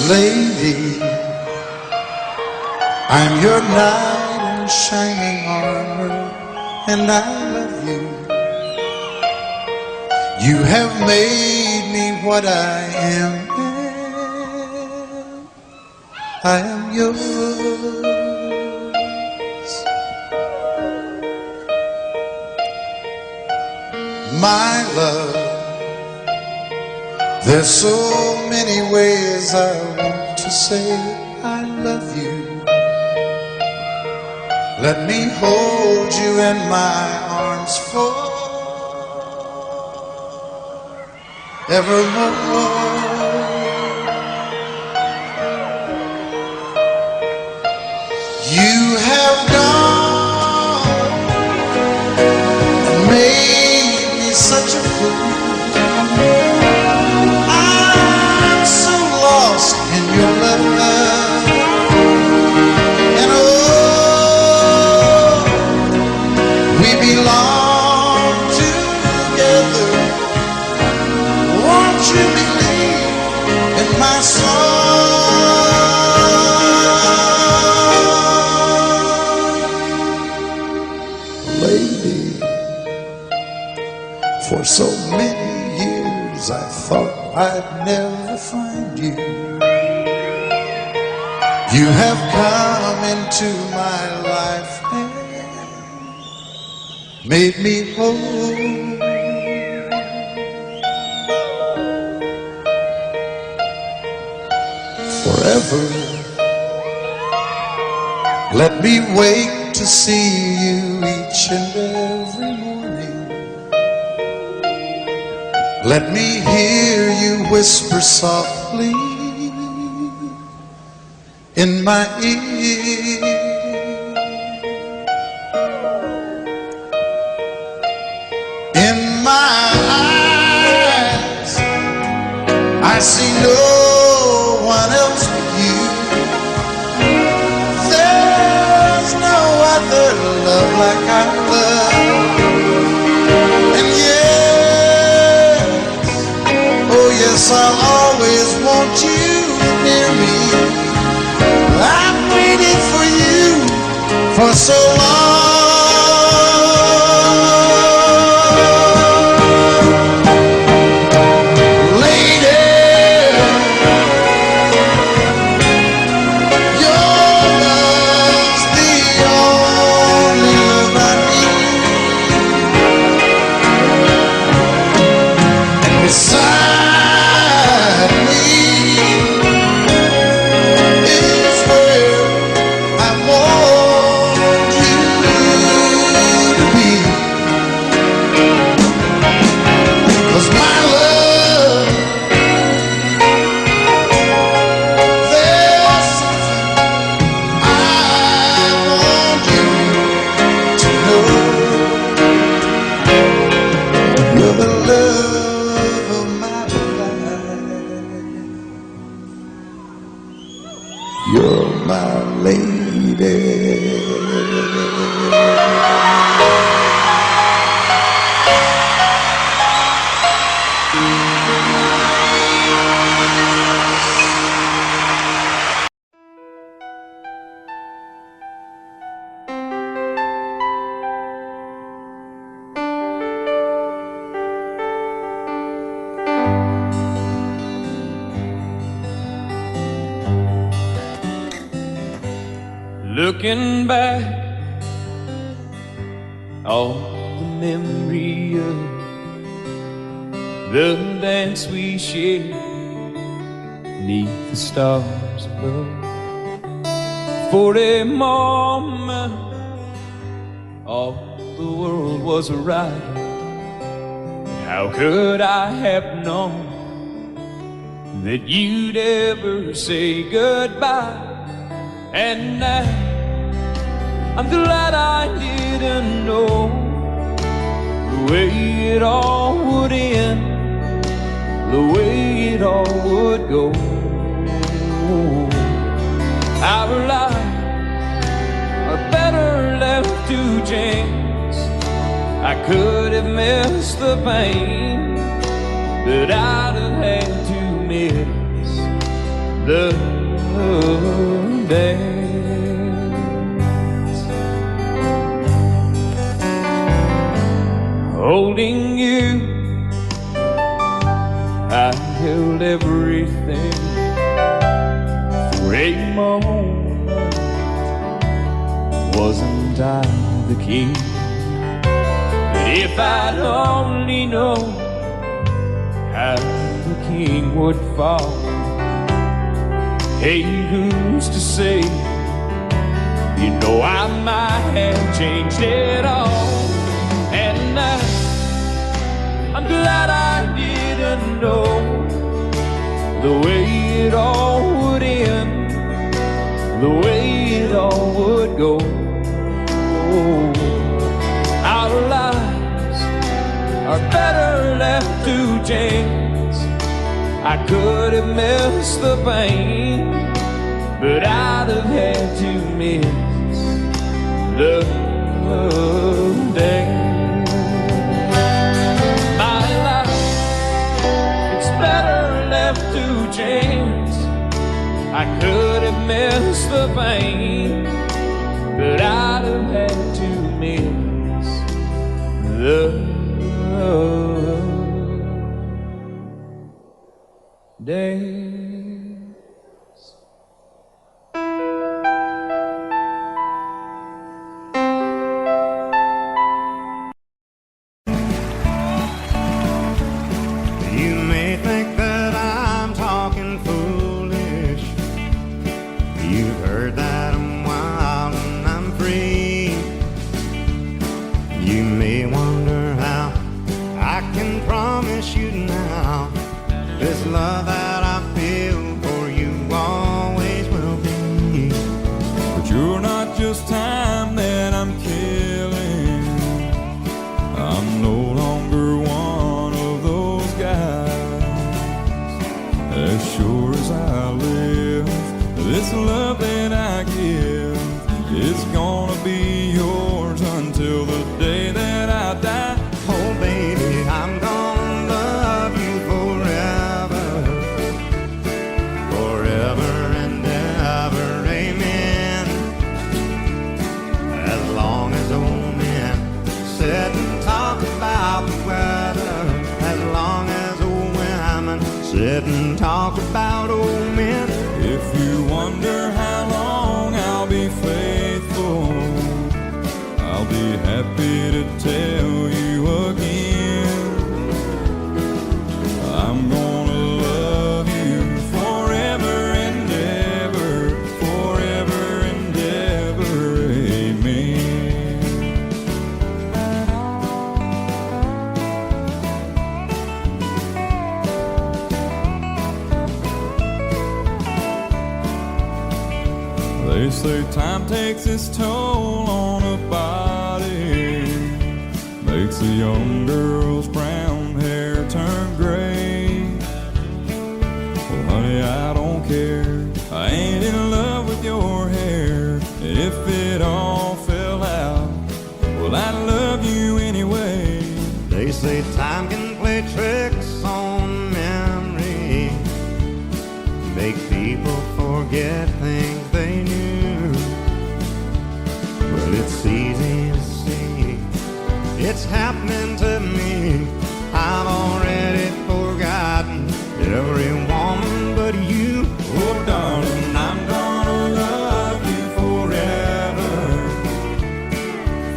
Lady, I'm your knight in shining armor, and I love you. You have made me what I am. I am yours. My love, there's so many ways I want to say I love you. Let me hold you in my arms forevermore. You have gone and made me such a fool. I'm so lost in your love, and oh, we belong together. Won't you believe in my song? Lady, for so many years I thought I'd never find you. You have come into my life and made me whole. Forever, let me wake to see you each and every morning. Let me hear you whisper softly in my ear. In my eyes, I see no one else but you. There's no other love like I love. And yes, oh yes, I'll always want you near me. I've waited for you for so long. You're my lady. Looking back, all the memory of the dance we shared neath the stars above. For a moment, all the world was right. How could I have known that you'd ever say goodbye? And now I'm glad I didn't know the way it all would end, the way it all would go. Our lives are better left to chance. I could have missed the pain that I'd have had to miss the dance. Holding you, I held everything for a moment. Wasn't I the king? But if I'd only known how the king would fall, hey, who's to say? You know I might have changed it all. And I'm glad I didn't know the way it all would end, the way it all would go. Our lives are better left to chance. I could have missed the pain, but I'd have had to miss the day. My life, it's better left to chance. I could have missed the pain, but I'd have had to miss the days. You may think that I'm talking foolish. You've heard that I'm wild and I'm free. You may wonder how I can promise you now this love that I feel for you always will be. But you're not just time that I'm killing. I'm no longer one of those guys. As sure as I live, this love that I give is gonna be yours until the day that I die. Oh baby, I'm gonna love you forever, forever and ever, amen. As long as old men sit and talk about the weather, as long as old women sit and talk about old men. If you wonder how long I'll be faithful, I'll be happy to tell you again. I'm gonna love you forever and ever, forever and ever, amen. They say time takes its toll on a body, makes a young girl's brown hair turn gray. Well, honey, I don't care. I ain't in love with your hair. If it all fell out, well, I'd love you anyway. They say time can play tricks on memory, make people forget things they knew. Well, it's easy to see, it's happening to me. I've already forgotten every woman but you. Oh darling, I'm gonna love you forever,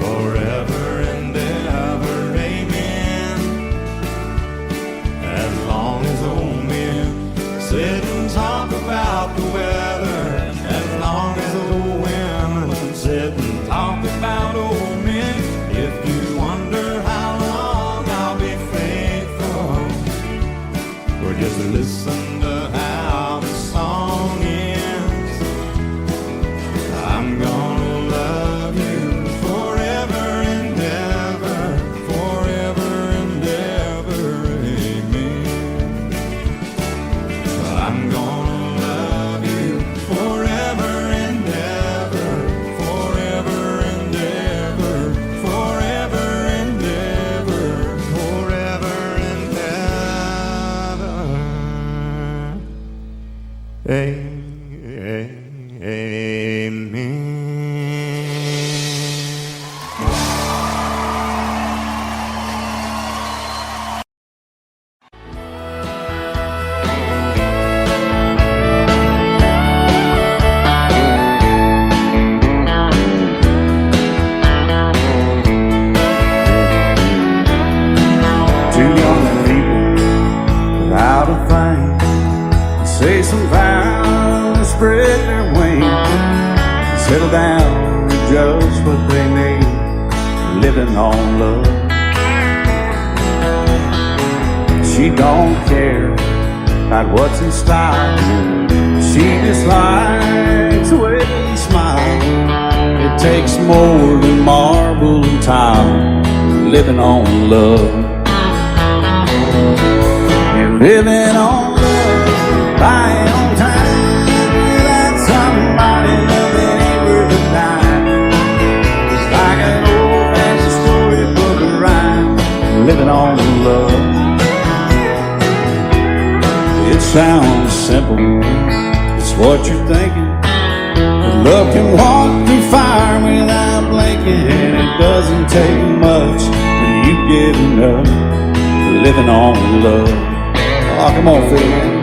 forever and ever, amen. As long as old men sit and talk about the weather, as long as old women sit and talk about old men. If you wonder how long I'll be faithful, or just listen to how the song ends. I'm gonna love you forever and ever, forever and ever, amen. I'm gonna love you forever and ever, forever and ever, forever and ever, forever and ever. Two young people without a thing say some vows, spread their wings, settle down to just what they need, living on love. She don't care about what's in style, she just likes the way he smiles. It takes more than marble and tile, living on love. You're living on love, buying on time, without somebody loving ain't worth a dime. It's like an old-fashioned storybook of rhyme, living on love. It sounds simple, it's what you're thinking, but love can walk through fire without blinking. It doesn't take much when you get enough, living on love. Oh, come on, Phil, man.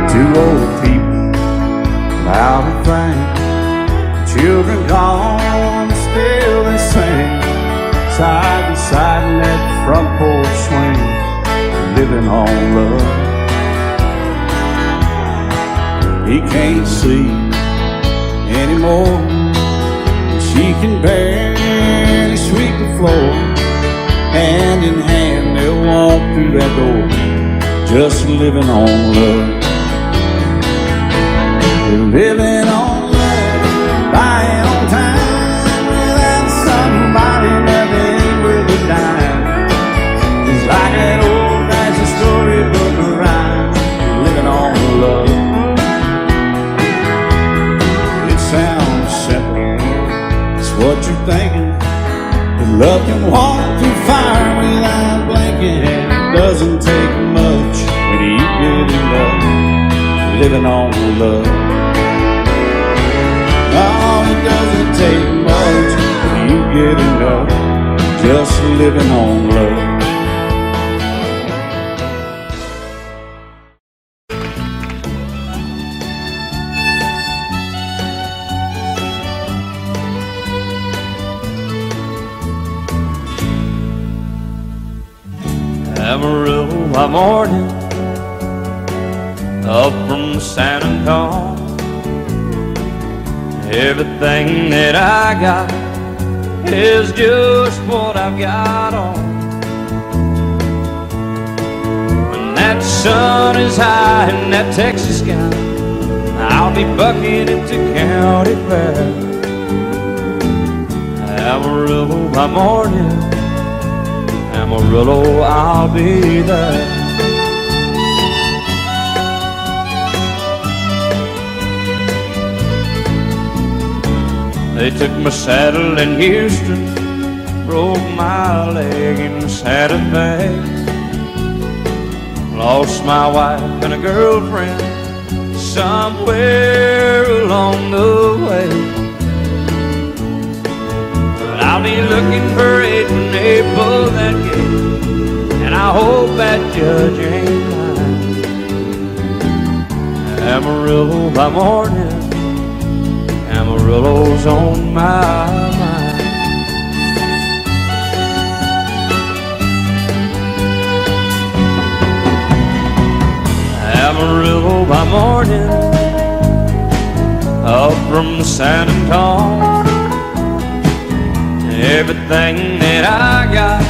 Two old people without a thing, children gone, still they sing, side by side in that front porch swing, living on love. He can't see anymore, she can barely sweep the floor. Hand in hand they'll walk through that door, just living on love. You're living on love, buying on time, without somebody loving ain't worth a dime. It's like an old-fashioned storybook of rhyme, living on love. It sounds simple, it's what you're thinking, but love can walk through fire without blinking. It doesn't take much when you get enough, living on love. Oh, it doesn't take much when you get enough, just living on love. Amarillo by morning, up from San Antonio. Everything that I got is just what I've got on. When that sun is high in that Texas sky, I'll be bucking into county fair. Amarillo by morning, Amarillo, I'll be there. They took my saddle in Houston, broke my leg in Santa Fe. Lost my wife and a girlfriend somewhere along the way. But I'll be looking for it when they pull that gate, and I hope that judge ain't lying. Amarillo by morning, Amarillo's on my mind. Amarillo by morning, up from San Antonio. Everything that I got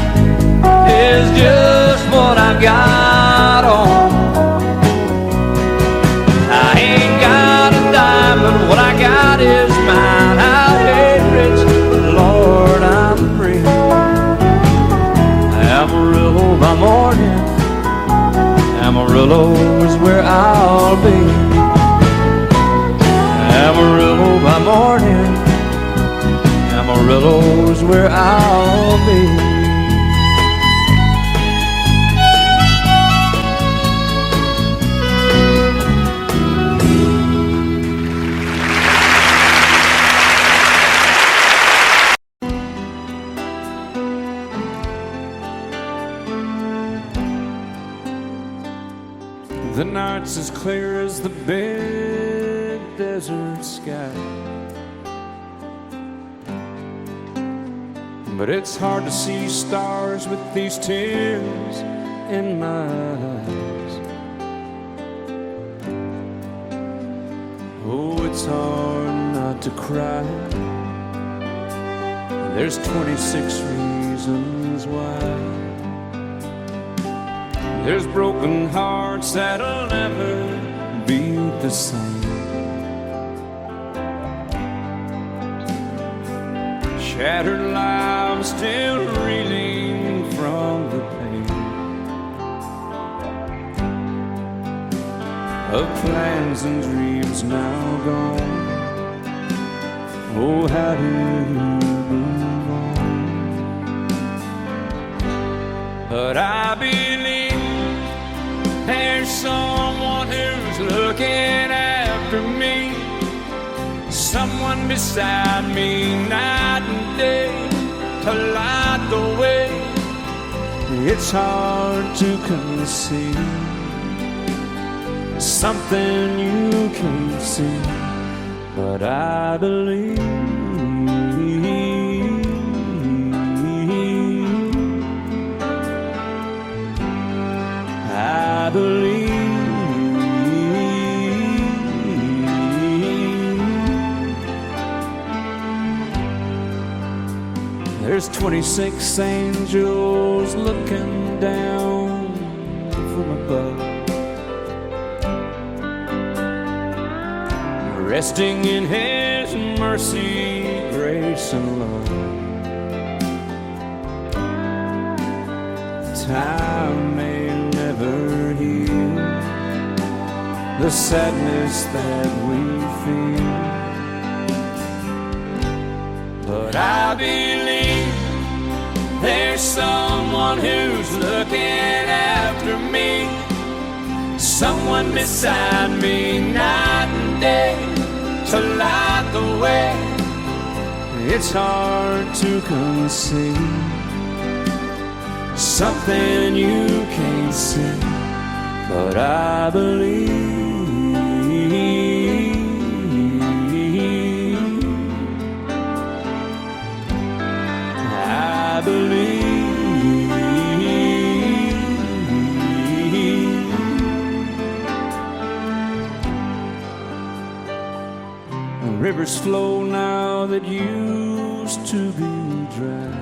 is just what I've got on. Amarillo by morning, Amarillo is where I'll be. Amarillo by morning, Amarillo is where I'll be. The night's as clear as the big desert sky, but it's hard to see stars with these tears in my eyes. Oh, it's hard not to cry. There's 26 reasons why. There's broken hearts that'll never be the same. Shattered lives still reeling from the pain of plans and dreams now gone. Oh, how do you move on? But I believe there's someone who's looking after me, someone beside me night and day to light the way. It's hard to conceive something you can't see, but I believe. I believe. There's 26 angels looking down from above, resting in His mercy, grace, and love. Time may never heal the sadness that we feel, but I believe there's someone who's looking after me, someone beside me night and day to light the way. It's hard to conceive something you can't see, but I believe. I believe. Rivers flow now that used to be dry,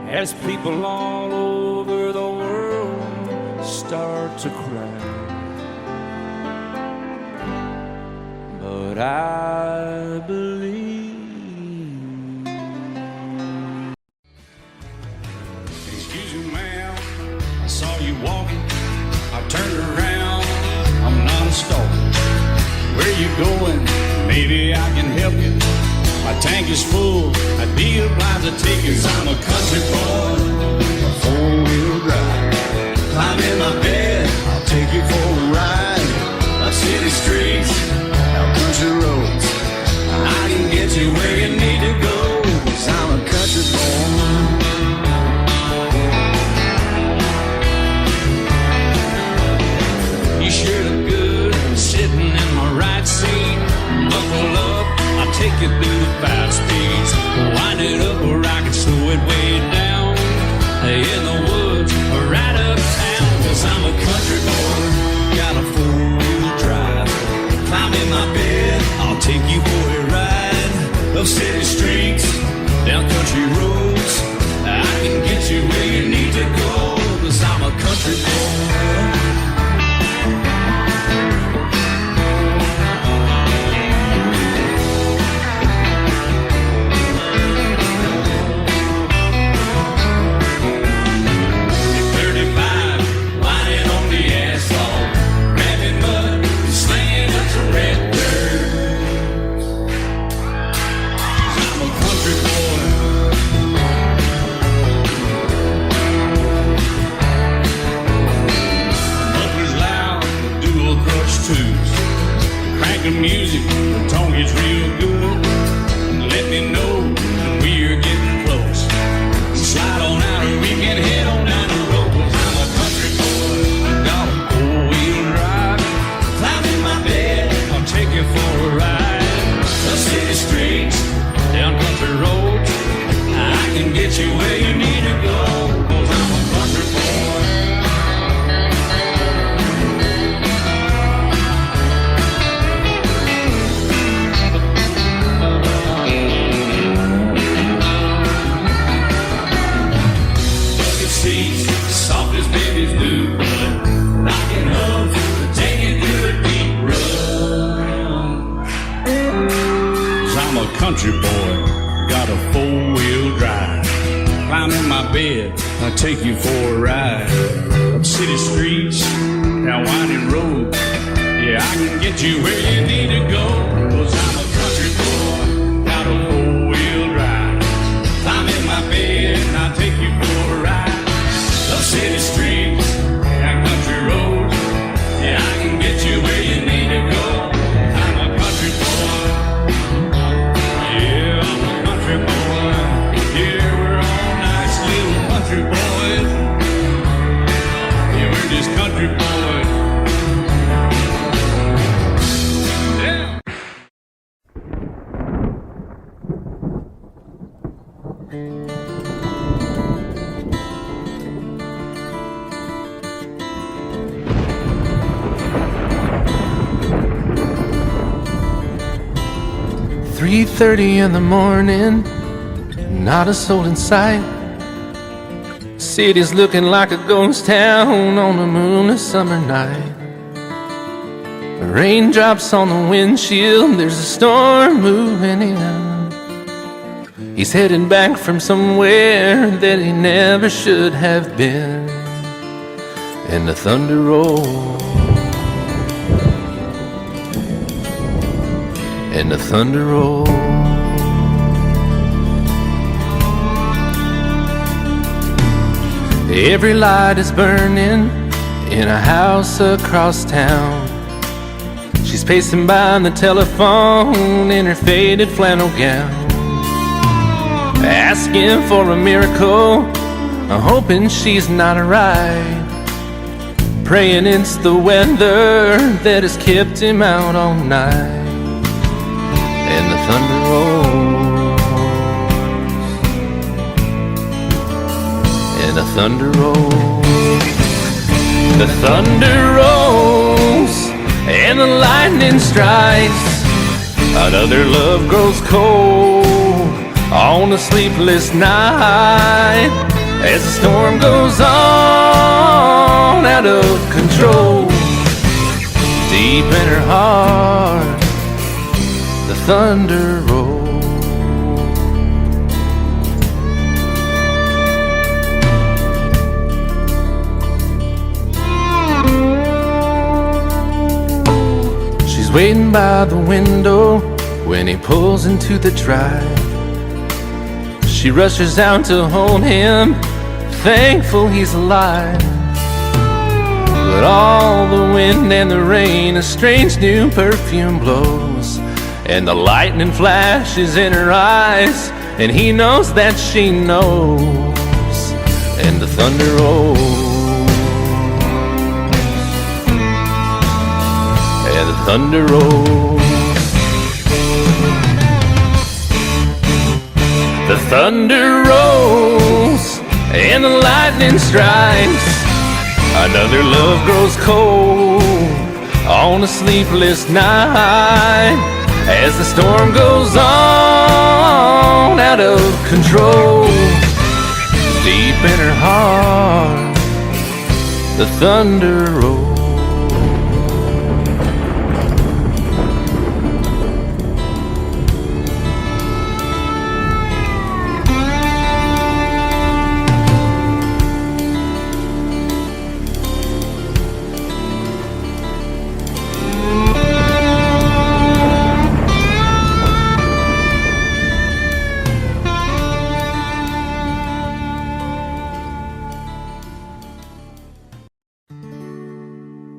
as people all over the world start to cry. But I believe. Excuse me, ma'am, I saw you walking. I turned around, I'm not a stalker. Where you going? Maybe I can help you. My tank is full, I'd be obliged to take you. 'Cause I'm a country boy, a four-wheel drive. Climb in my bed, I'll take you for a ride. Up city streets, out country roads, I can get you where you need to go. 'Cause I'm a country boy. You sure look good sitting in my right seat. Buckle up, I'll take you through the 5 speeds. Wind it up where I can slow it way down. In the woods or right uptown. 'Cause I'm a country boy, got a 4-wheel drive. Climb in my bed, I'll take you for a ride. Up city streets, down country roads, I can get you where you need to go. 'Cause I'm a country boy. get you where you need to go, 'cause I'm a country boy. 'Cause I'm a country boy, got a four-wheel drive. Climb in my bed, I'll take you for a ride. Up city streets, down winding roads. Yeah, I can get you where you need to go. 'Cause I'm a country boy, got a four-wheel drive. Climb in my bed, and I'll take you for a ride. Up city streets, down country roads. Yeah, I can get you where you need to go. I'm a country boy. Yeah, I'm a country boy. Yeah, we're all nice little country boys. Yeah, we're just country boys. Yeah. 3:30 in the morning, not a soul in sight. City's looking like a ghost town on a moonless summer night. Raindrops on the windshield, there's a storm moving in. He's heading back from somewhere that he never should have been. And the thunder rolls, and the thunder rolls. Every light is burning in a house across town. She's pacing by the telephone in her faded flannel gown, asking for a miracle, hoping she's not right, praying it's the weather that has kept him out all night. And the thunder rolls, and the thunder rolls. The thunder rolls, and the lightning strikes. Another love grows cold on a sleepless night, as the storm goes on out of control. Deep in her heart, the thunder rolls. She's waiting by the window when he pulls into the drive. She rushes out to hold him, thankful he's alive. But all the wind and the rain, a strange new perfume blows, and the lightning flashes in her eyes, and he knows that she knows. And the thunder rolls, and the thunder rolls. The thunder rolls, and the lightning strikes. Another love grows cold on a sleepless night, as the storm goes on out of control. Deep in her heart, the thunder rolls.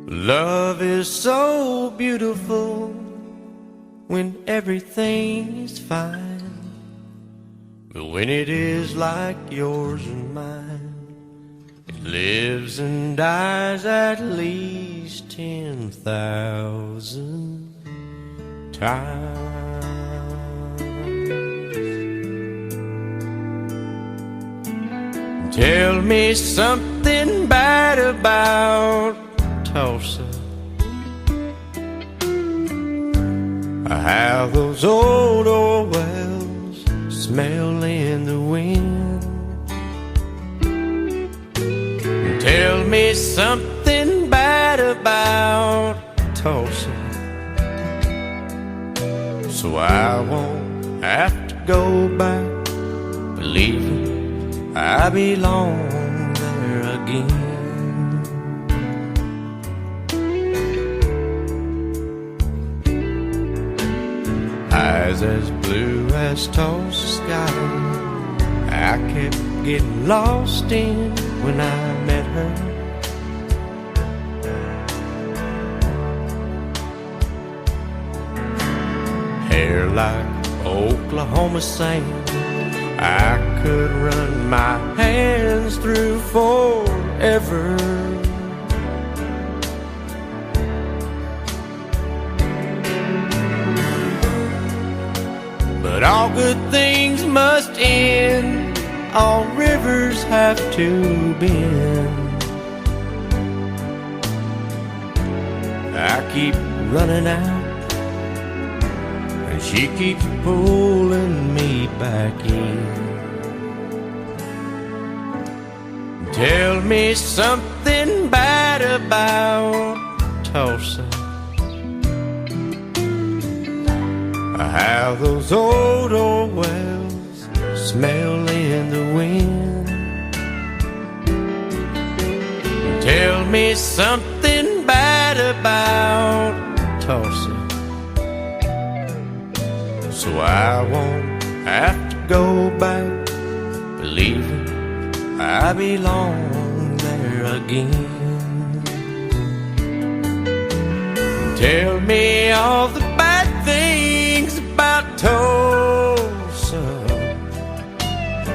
Love is so beautiful when everything is fine, but when it is like yours and mine, it lives and dies at least 10,000 times. Tell me something bad about Tulsa. How those old wells smell in the wind. Tell me something bad about Tulsa, so I won't have to go back believing I belong there again. Eyes as blue as Tulsa sky, I kept getting lost in when I met her. Hair like Oklahoma sand, I could run my hands through forever. But all good things must end, all rivers have to bend. I keep running out, and she keeps pulling me back in. Tell me something bad about Tulsa. How those old wells smell in the wind. Tell me something bad about Tulsa, so I won't have to go back believing I belong there again. Tell me all the bad things about Tulsa,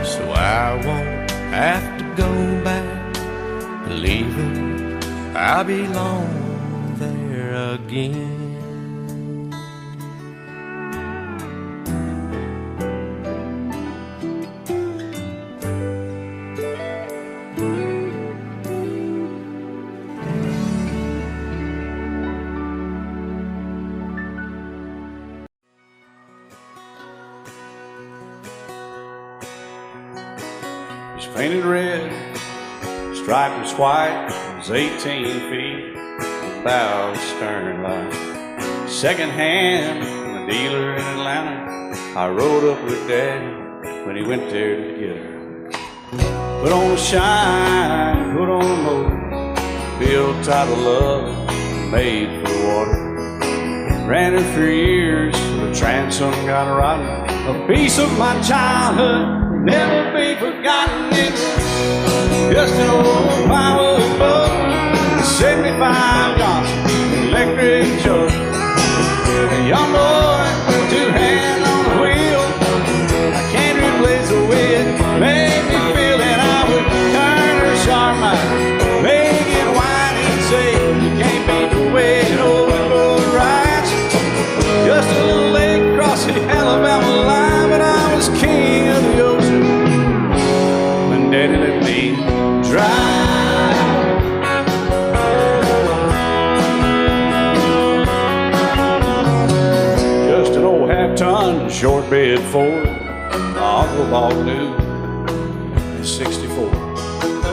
so I won't have to go back believing I belong there again. Painted red, stripe was white, it was 18 feet, without a stern light. Second hand from a dealer in Atlanta, I rode up with Daddy when he went there to get her. Put on a shine, put on a motor, built out of love, made for the water. Ran her for years, the transom got rotten, a piece of my childhood. Never be forgotten, it's just an old power boat, 75 Johnson, electric choke. A young boy, two hands on the wheel, I can't replace the wind, made me feel that I would turn her sharp mind, make it wide and say, you can't beat the way an old boat rides. Just a little lake across the Alabama line, but I was king of the ocean. Daddy let me drive. Just an old half-ton short bed Ford my uncle bought new in '64.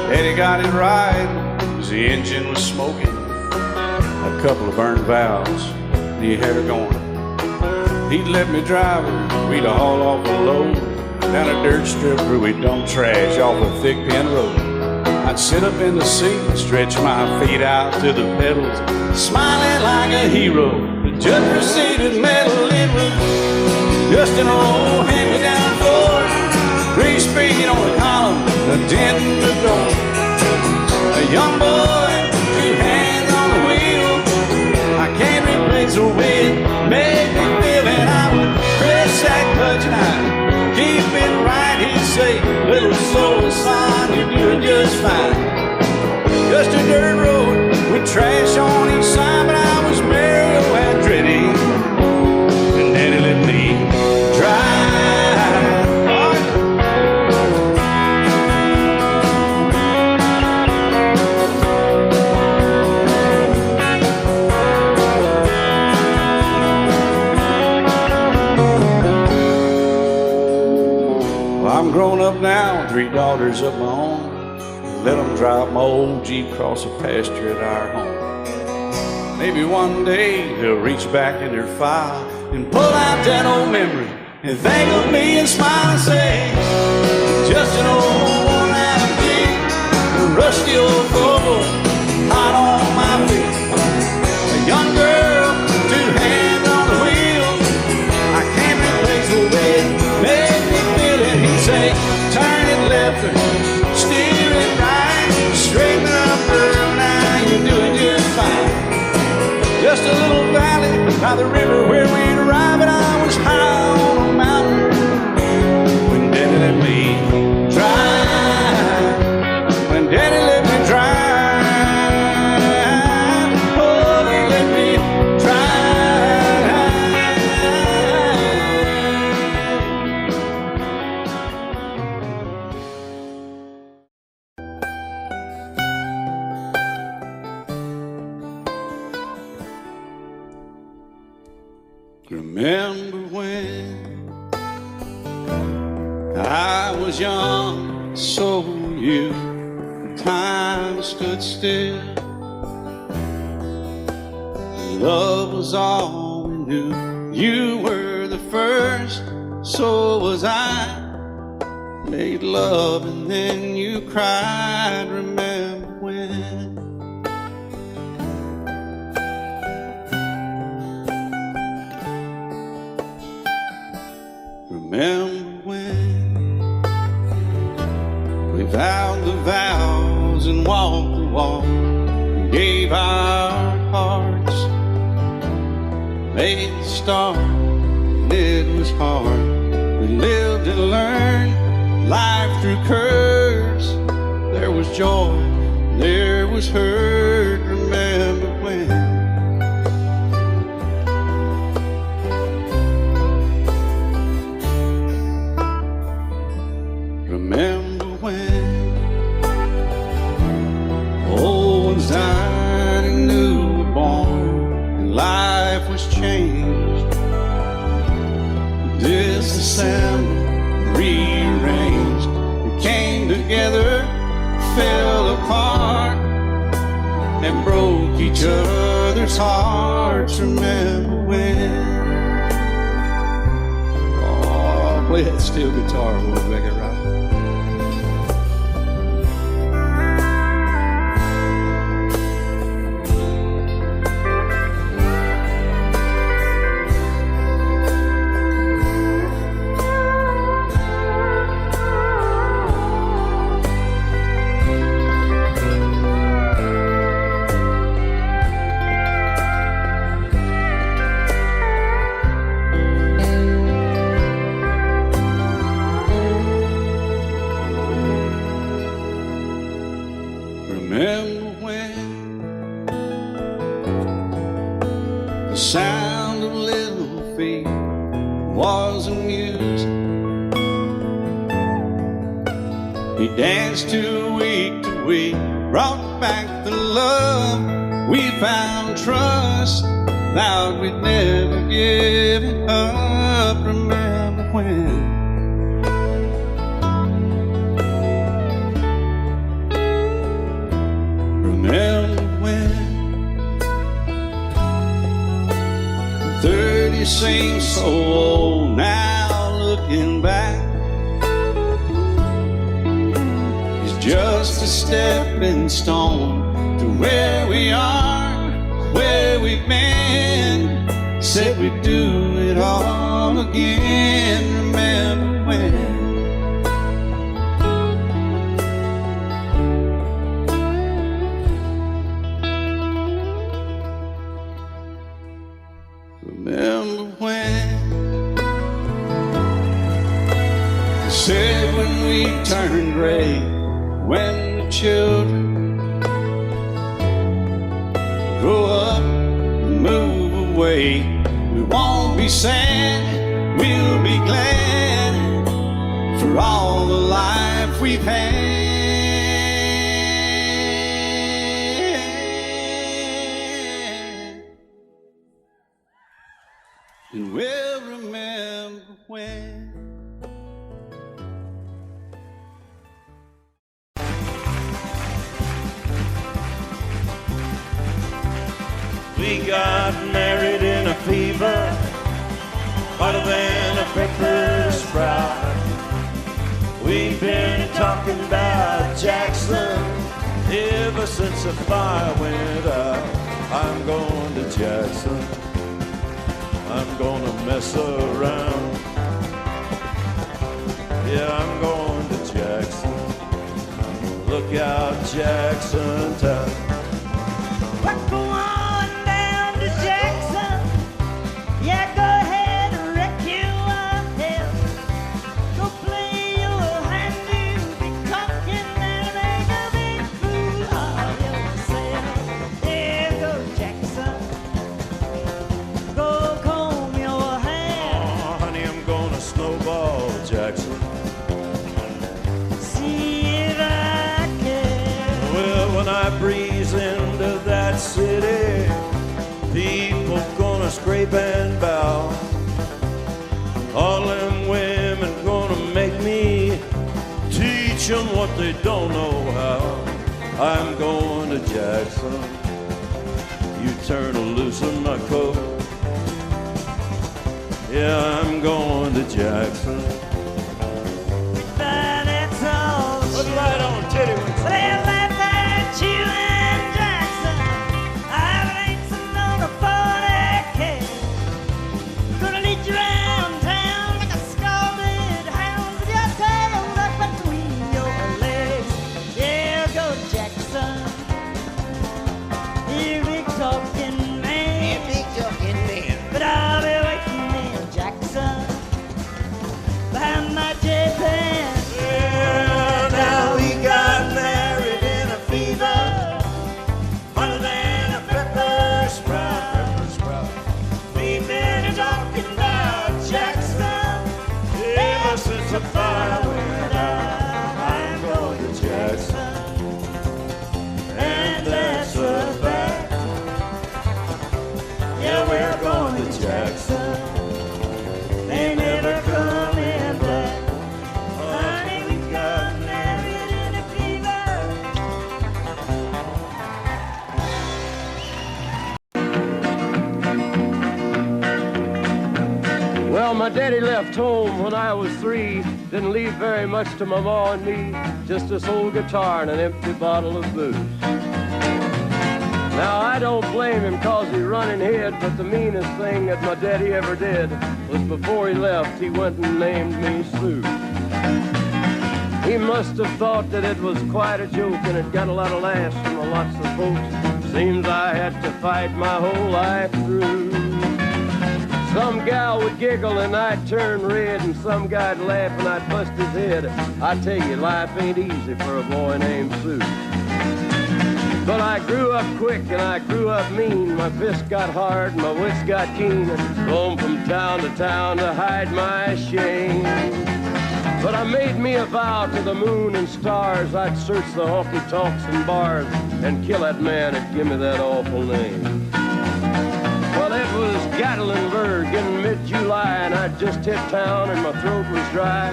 Daddy got it right as the engine was smoking, a couple of burned valves, he had her going. He'd let me drive her, we'd haul off a load down a dirt strip where we dump trash off a thick pin road. I'd sit up in the seat and stretch my feet out to the pedals, smiling like a hero. The judge proceeded metal, it was just an old hand-me-down Ford, 3-speed on the column, a dent in the door. A young boy, two hands on the wheel, I can't replace the wind, made me feel that I would press that clutch and I'd keep it right, he'd say, little soul, son, you're doing just fine. Just a dirt road with trash on each side, but I was Mario Andretti, and Daddy let me drive. found 3 daughters of my own. Let them drive my old Jeep across the pasture at our home. Maybe one day they'll reach back in their file and pull out that old memory and think of me and smile and say, just an old worn-out Jeep, a rusty old Ford, hot on my feet. A young girl, 2 hands on the wheel. I can't replace the way it made me feel it. He'd say, turn it left or steer it right, straighten up, girl, now you're doing just fine. Just a little valley by the river where we'd arrive, and I was high on a mountain when Daddy let me drive. When Daddy let me drive, oh, he let me Remember when I was young, so were you, and time stood still. Love was all we knew. You were the first, so was I. Made love and then you cried. Remember when? Remember when we vowed the vows and walked the walk, and gave our hearts, made the start, and it was hard. We lived and learned life through curves. There was joy, there was hurt. Remember when? Remember when old ones died and new were born, and life was changed, disassembled, rearranged. We came together, fell apart, and broke each other's hearts. Remember when? Oh, play that steel guitar, we'll make it right. Remember when the sound of little feet was a music? We danced to week, brought back the love. We found trust, vowed we'd never give it up. Remember when? Remember when 30 seems so old now, looking back. It's just a stepping stone to where we are, where we've been. Said we'd do it all again. Remember when? Remember when they said when we turn gray, when the children grow up and move away, we won't be sad, we'll be glad for all the life we've had. And we'll remember when. We got married in a fever, hotter than a pepper sprout. We've been talking about Jackson ever since the fire went out. I'm going to Jackson, I'm gonna mess around. Yeah, I'm going to Jackson. Look out, Jackson Town. We're going down to Jackson. Yeah, go ahead and wreck yourself. Go play your hand, you'll be talking and make a big fool of yourself. Yeah, go Jackson. Go comb your hair. Oh, honey, I'm gonna snowball Jackson. When I breeze into that city, people gonna scrape and bow. All them women gonna make me teach them what they don't know how. I'm going to Jackson. You turn loose in my coat. Yeah, I'm going to Jackson. That's all. Put right on, titty wings. You and Jackson, I've racing on a 40K. Gonna lead you around town like a scalded hound with your tail up between your legs. Yeah, go Jackson. You big talking man. Yeah, big talking man. But I'll be waiting in Jackson behind my J-Pan. Yeah, now we got married in a fever, hotter than a pepper sprout. We've been talking about Jackson ever since the fire went out. I'm going to Jackson, and that's a fact. Yeah, we're going to Jackson. They never come in black. Honey, we got married in a fever. Well, my daddy left home when I was 3. Didn't leave very much to my ma and me. Just this old guitar and an empty bottle of booze. Now, I don't blame him 'cause he running hid, but the meanest thing that my daddy ever did was before he left, he went and named me Sue. He must have thought that it was quite a joke and it got a lot of laughs from lots of folks. Seems I had to fight my whole life through. Some gal would giggle and I'd turn red, and some guy'd laugh and I'd bust his head. I tell you, life ain't easy for a boy named Sue. But I grew up quick and I grew up mean. My fists got hard and my wits got keen. Roamed from town to hide my shame. But I made me a vow to the moon and stars. I'd search the honky-tonks and bars and kill that man that give me that awful name. Well, it was Gatlinburg in mid-July, and I'd just hit town and my throat was dry.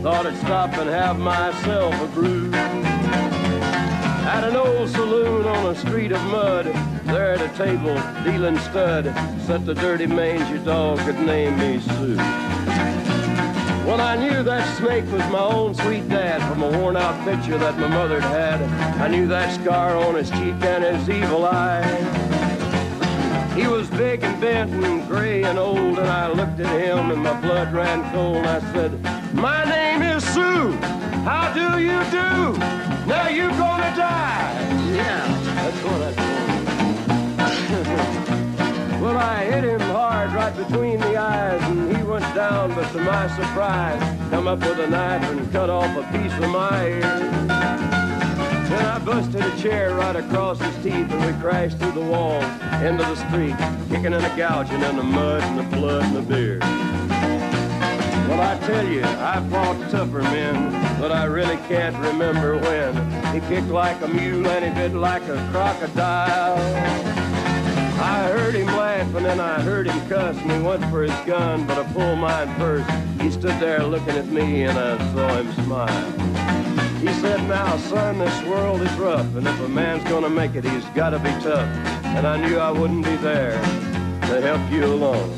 Thought I'd stop and have myself a brew. At an old saloon on a street of mud, there at a table, dealing stud, sat the dirty mangy dog that named me Sue. Well, I knew that snake was my own sweet dad from a worn-out picture that my mother'd had. I knew that scar on his cheek and his evil eye. He was big and bent and gray and old, and I looked at him and my blood ran cold. I said, "My name is Sue. How do you do? Now you gonna die." Yeah, that's what I told him. Well, I hit him hard right between the eyes, and he went down, but to my surprise, come up with a knife and cut off a piece of my ear. Then I busted a chair right across his teeth, and we crashed through the wall into the street, kicking and a gouging in the mud and the blood and the beer. Well, I tell you, I fought tougher men, but I really can't remember when. He kicked like a mule and he bit like a crocodile. I heard him laugh and then I heard him cuss, and he went for his gun, but I pulled mine first. He stood there looking at me and I saw him smile. He said, now, son, this world is rough, and if a man's gonna make it, he's gotta be tough. And I knew I wouldn't be there to help you along.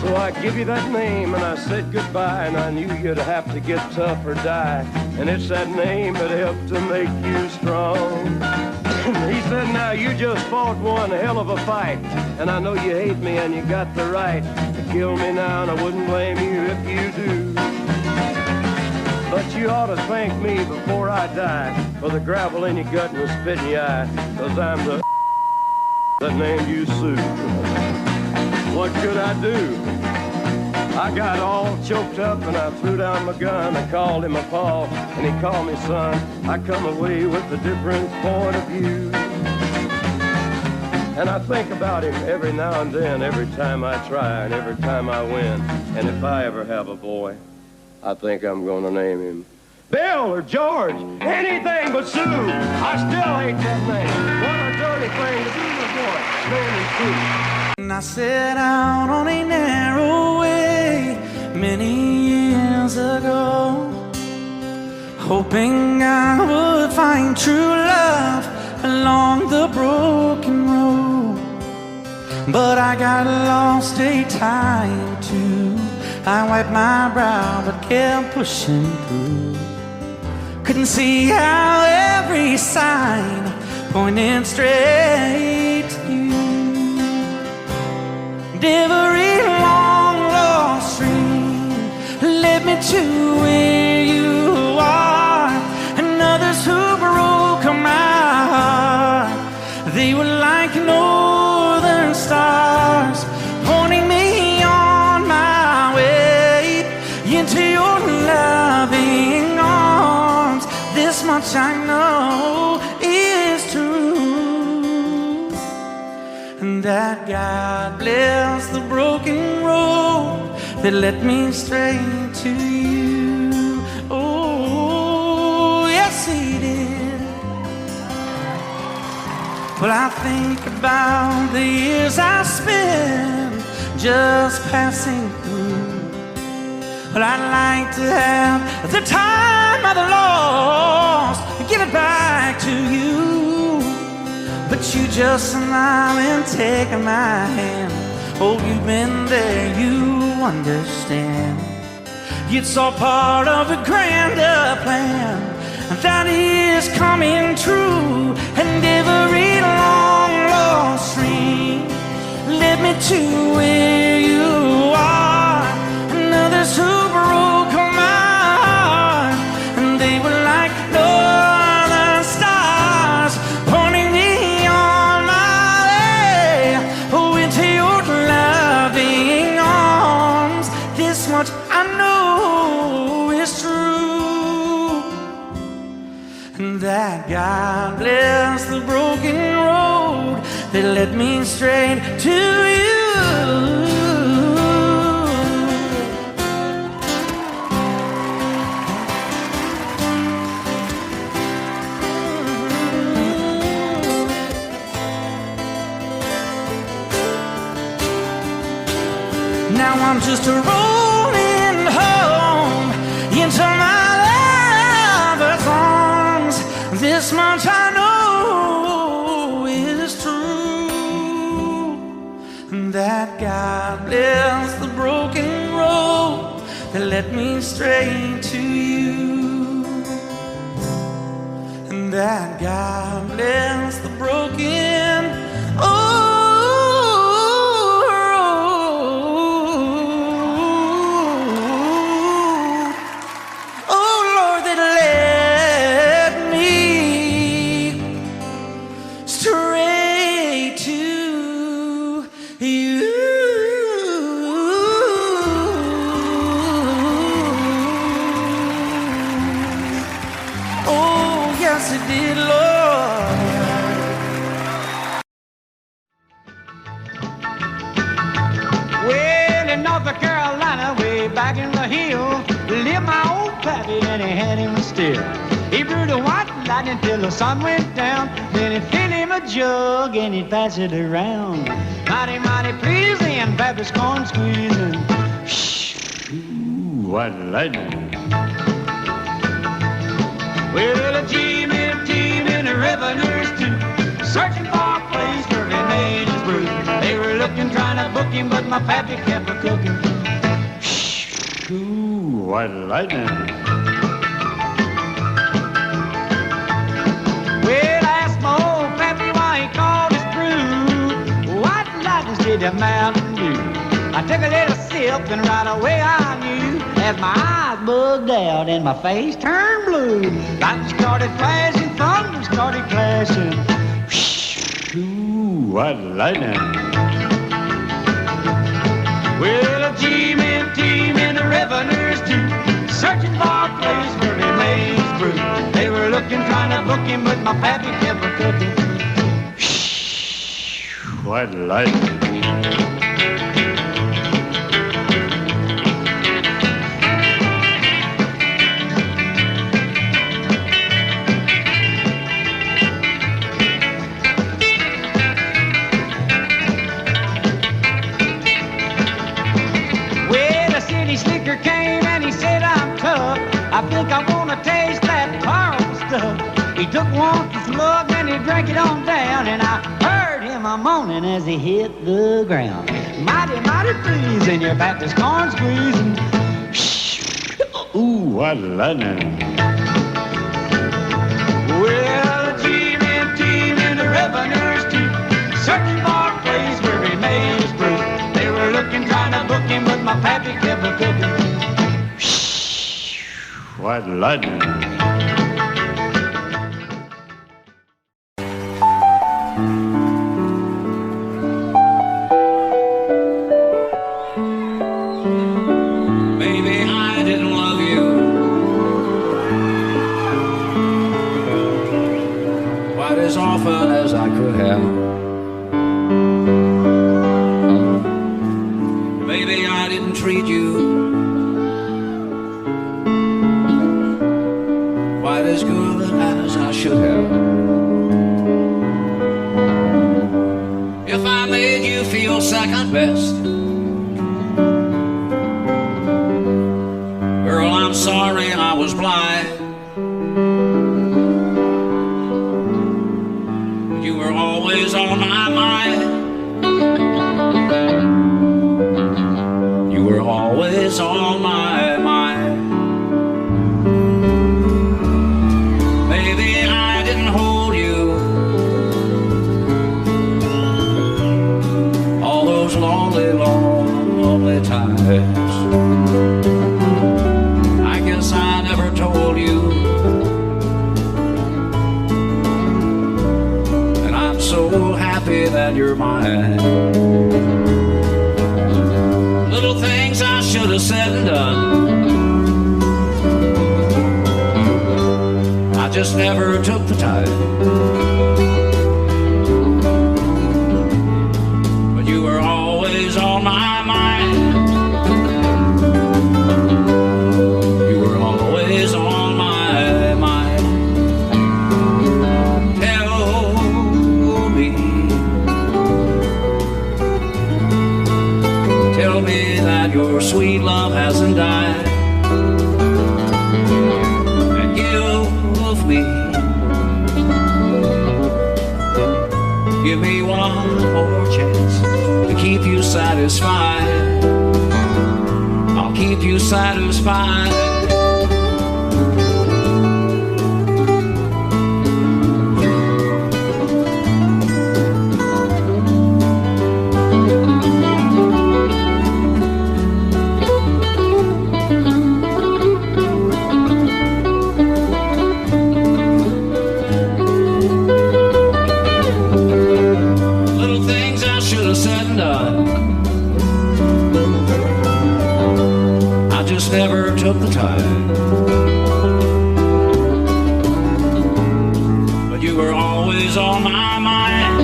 So I give you that name, and I said goodbye, and I knew you'd have to get tough or die. And it's that name that helped to make you strong. He said, now, you just fought one hell of a fight, and I know you hate me, and you got the right to kill me now, and I wouldn't blame you if you do. But you ought to thank me before I die for the gravel in your gut and the spit in your eye, 'cause I'm the that named you Sue. What could I do? I got all choked up and I threw down my gun. I called him a paw and he called me son. I come away with a different point of view. And I think about him every now and then, every time I try and every time I win. And if I ever have a boy, I think I'm gonna name him Bill or George, anything but Sue. I still hate that name. What a dirty thing to be a boy, naming Sue. And I set out on a narrow way many years ago, hoping I would find true love along the broken road. But I got lost a time or two. I wiped my brow but kept pushing through. Couldn't see how every sign pointed straight to you. Every long lost stream led me to where you are, and others who broke my heart, they were like northern stars, pointing me on my way into your loving arms. This much I know is true, and that God bless the broken road that led me straight to you. Oh, yes, He did. Well, I think about the years I spent just passing through. Well, I'd like to have the time of the lost, give it back to you. But you just smile and take my hand. Oh, you've been there, you understand. It's all part of a grander plan that is coming true. And every long lost stream led me to where you are, and others who broke my heart, and they were like northern stars, pointing me on my way, oh, into your loving arms. This much I know is true, and that God bless the broken road that led me straight to you. Now I'm just rolling home into my lover's arms. This much I know is true, that God bless the broken road that led me straight to you, and that God bless the broken back in the hill, lived my old pappy and he had him still. He brewed a white lightning till the sun went down. Then he filled him a jug and he'd pass it around. Mighty, mighty pleasing, pappy's corn squeezing. Shh, ooh, white lightning. searching for a place where he made his brew. They were looking, trying to book him, but my pappy kept a-cooking. Ooh, white lightning. Well, I asked my old pappy why he called his brew White Lightning instead of Mountain Dew. I took a little sip and right away I knew, as my eyes bugged out and my face turned blue. Lightning started flashing, thunder started clashing. Ooh, white lightning. Well, a G-men team and the revenues too, searching for a place where he made his brew. They were looking, trying to book him, but my pappy kept a-cooking. White lightning. Slicker came and he said, I'm tough. I think I want to taste that powerful stuff. He took one slug and he drank it on down, and I heard him a moaning as he hit the ground. Mighty, mighty pleasing, your Baptist corn squeezing. Ooh, white lightning. Well, a G-men team and the revenues too, searching for a place where he made his brew. They were looking, trying to book him, but my pappy kept a-cooking. White lightning. Maybe I didn't love you quite as often as I could have. Maybe I didn't treat you quite as good as I should have. If I made you feel second best, girl, I'm sorry I was blind. You were always on my mind. You were always on my mind. Maybe I didn't hold you all those lonely, lonely times. I guess I never told you, and I'm so happy that you're mine. Little things I should have said and done, I just never took the time. But you were always on my mind. You were always on my mind. Tell me, tell me that your sweet love hasn't died. And give me one more chance to keep you satisfied. I'll keep you satisfied. Never took the time, but you were always on my mind.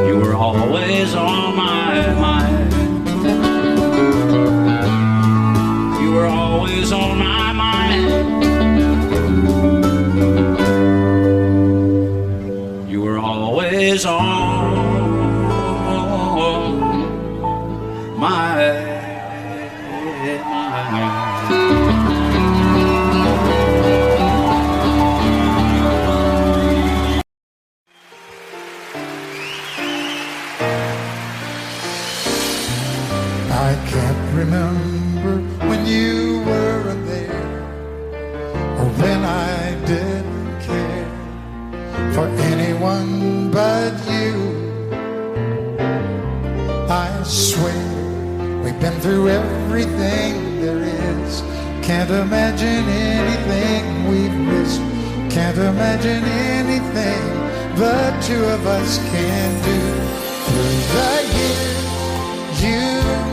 You were always on my mind. You were always on my mind. You were always on my. everything there is. Can't imagine anything we've missed. Can't imagine anything the two of us can do. Through the years, you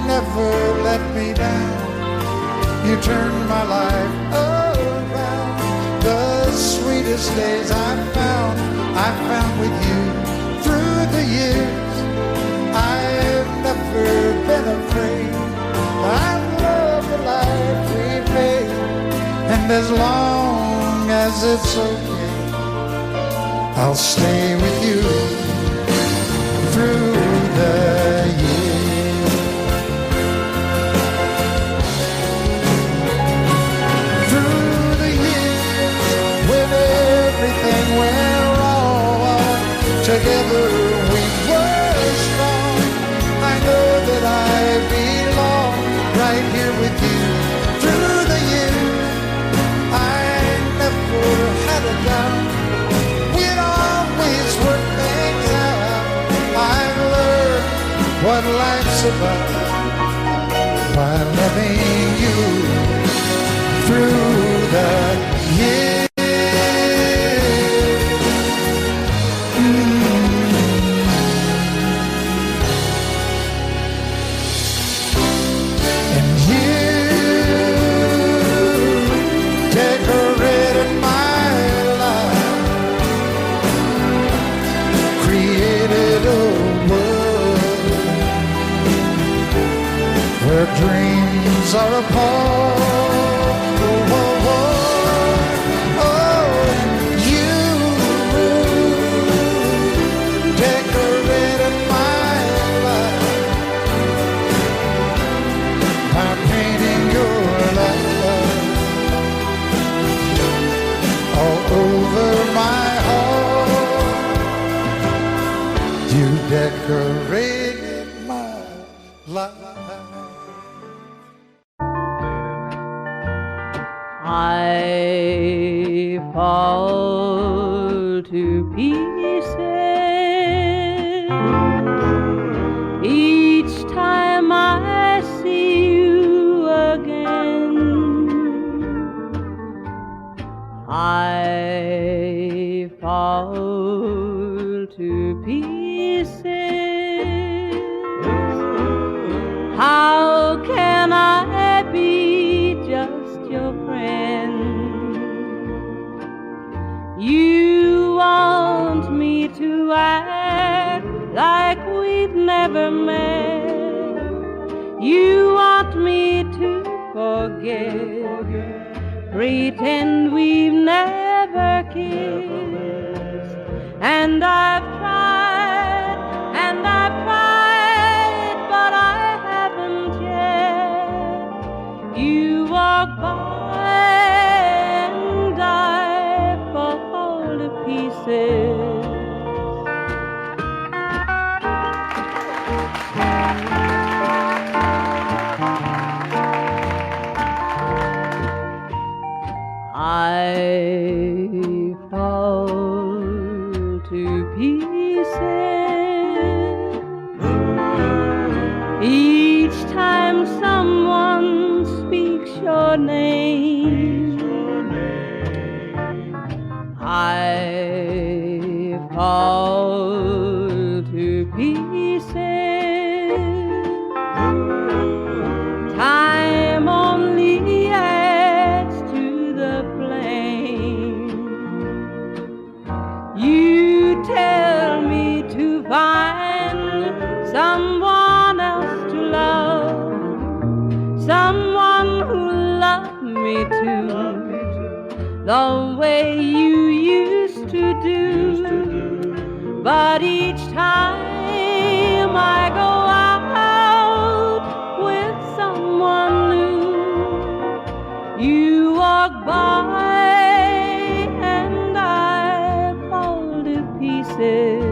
never let me down. You turned my life around. The sweetest days I found with you. Through the years, I've never been afraid. I love the life we've made, and as long as it's okay, I'll stay with you through the years. Through the years, when everything went wrong, together we were strong. I know that I belong right here with you. Through the years, I never had a doubt. We'd always work things out. I've learned what life's about by loving you through the years. Dreams are apart. Oh, oh, oh. Oh, you decorated my life by painting your love all over my heart. You decorated my life. I fall to pieces each time I see you again. I fall to pieces. How can I be just your friend? You want me to act like we've never met. You want me to forget, pretend we've never kissed. And I've tried, but I haven't yet. You walk by and I fall to pieces. I fall to pieces each time someone speaks your name. I fall to pieces. Time only adds to the flame. You tell me to find someone else to love, someone who loved me too, the way you used to do. But each time I go out with someone new, you walk by and I fall to pieces.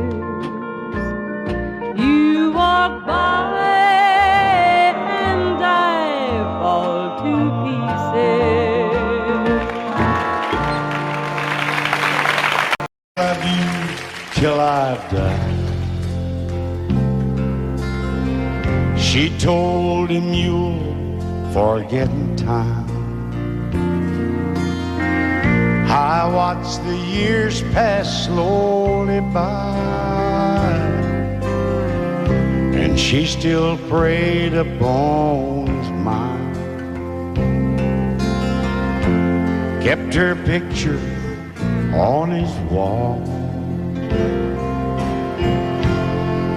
You walk by and I fall to pieces. Love you till I've died. She told him you'll forgetting time. I watch the years pass slowly by, and she still preyed upon his mind. Kept her picture on his wall.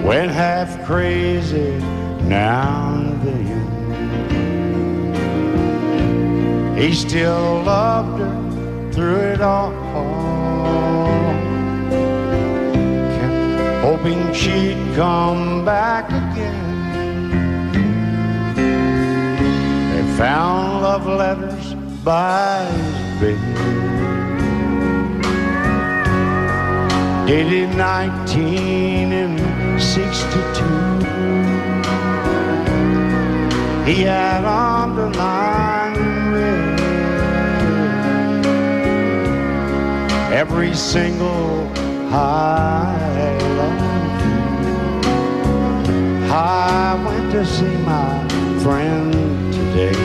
Went half crazy now and then. He still loved her through it all. Kept hoping she'd come back again. They found love letters by his bed, dated 1962. He had underlined red every single I love you. I went to see my friend today.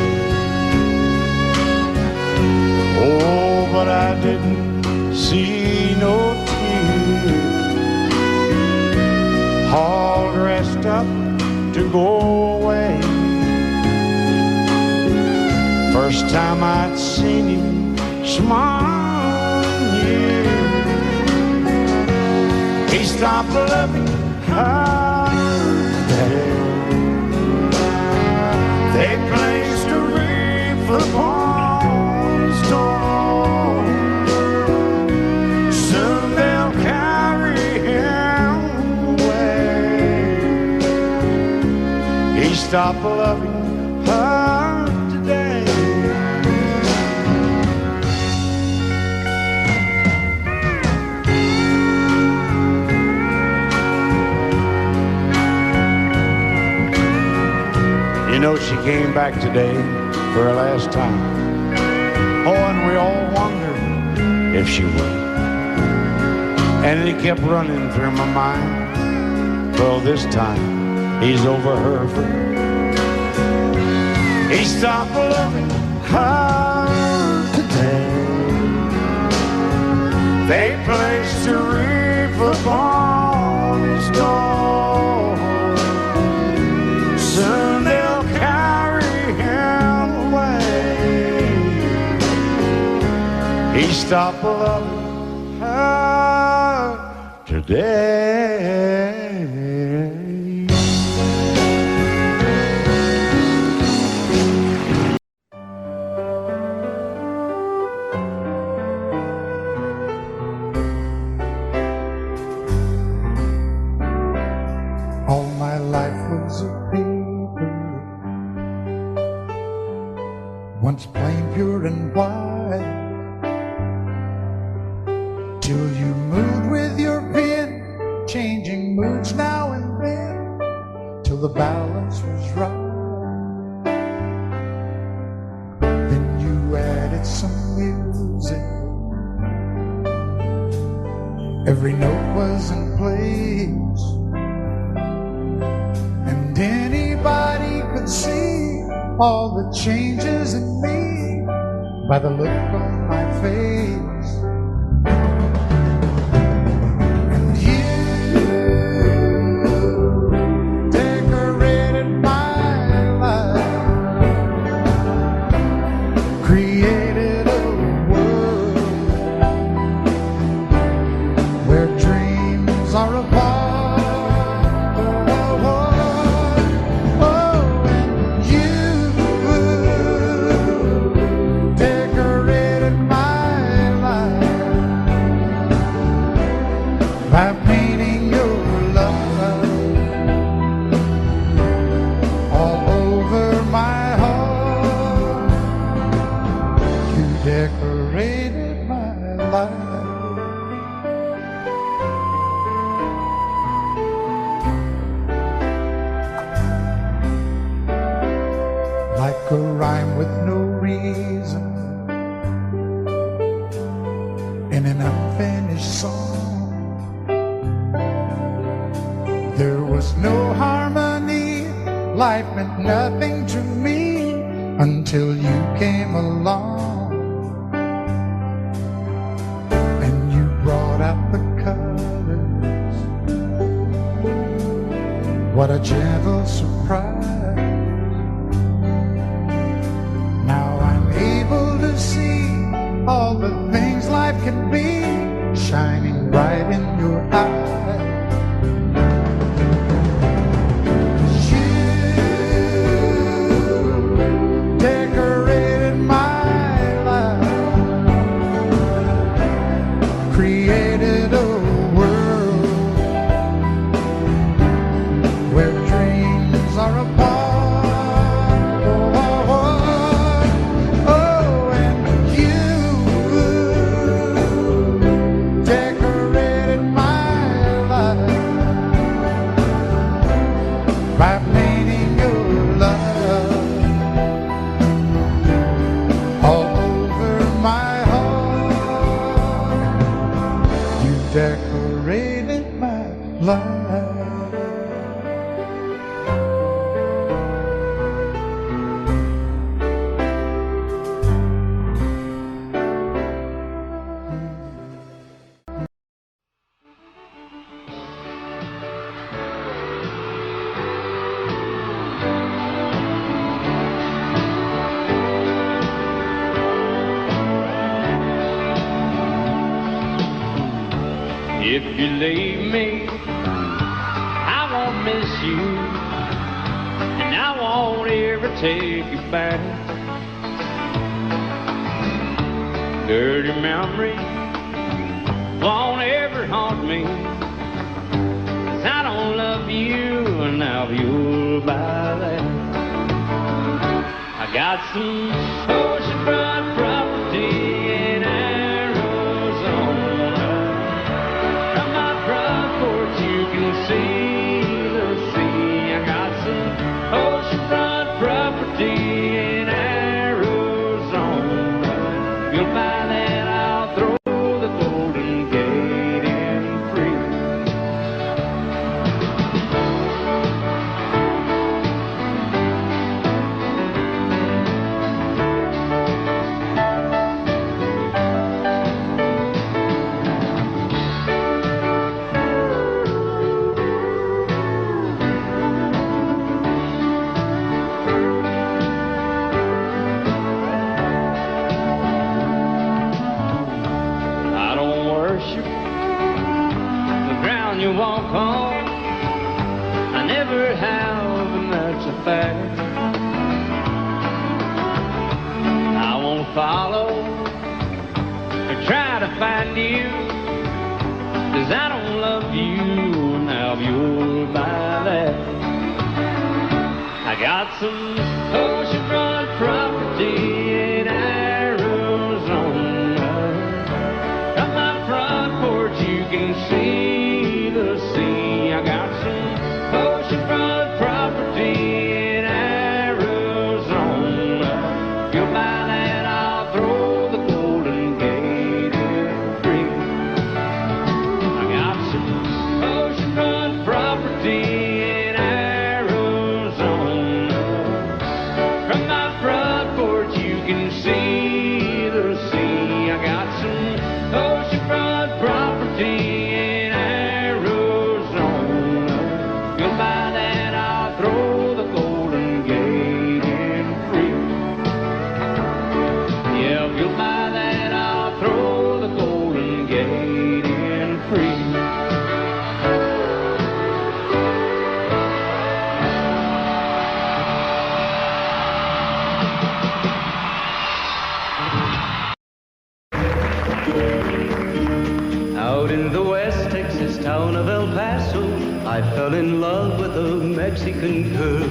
Oh, but I didn't see no tears. All dressed up to go away. First time I'd seen him smile in years. He stopped loving her today. They placed a wreath upon his door. Soon they'll carry him away. He stopped loving her today. You know, she came back today for her last time. Oh, and we all wondered if she would. And it kept running through my mind. Well, this time he's over her for good. He stopped loving her today. They placed a wreath upon his door. Soon they'll carry him away. He stopped loving her today. All my life was a paper, once plain, pure, and white, till you moved with your pen, changing moods now and then, till the balance was right. Then you added some music, every note was in place, and anybody could see all the changes in me by the look on my face. And you decorated my life, created a world where dreams are apart. By painting your love all over my heart, you decorated my life. Like a rhyme with no reason in an unfinished song. There was no harmony, life meant nothing to me till you came along and you brought out the colors. What a gentle surprise. Now I'm able to see all the things life can be shining bright in your eyes. Decorated my life. If you leave me, I won't miss you, and I won't ever take you back. Dirty memory won't ever haunt me, 'cause I don't love you, and now you'll buy that. I got some oceanfront property in Arizona. From my front porch you can see the sea. I got some oceanfront property in Arizona. You'll buy that, I'll throw the Golden Gate in free. You walk on, I never have, and that's a fact. I won't follow or try to find you, 'cause I don't love you, now you'll buy that. I got some oceanfront property in Arizona. From my front porch you can see the sea. I got some oceanfront property in Arizona. You'll buy that, I'll throw the Golden Gate in free. I got some oceanfront property in Arizona. From my front porch you can see the sea. I got some oceanfront property in Arizona. You'll buy that, I'll throw the Golden Gate in free. Yeah, if you'll buy that, I'll throw the Golden Gate in free. Out in the West Texas town of El Paso, I fell in love with a Mexican girl.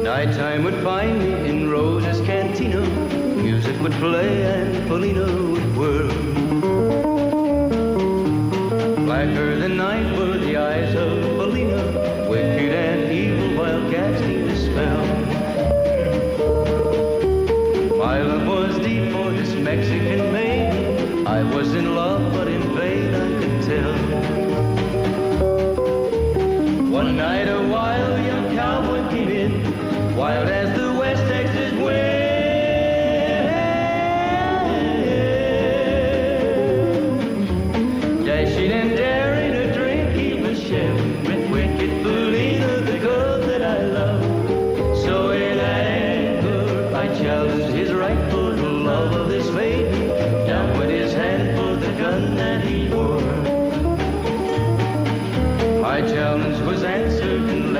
Nighttime would find me in Rose's Cantina. Music would play and Polina would whirl. Blacker than night were the eyes of Polina, wicked and evil while casting a spell. My love was deep for this Mexican maiden. I was in love, but in vain I could tell. One night a wild young cowboy came in, wild as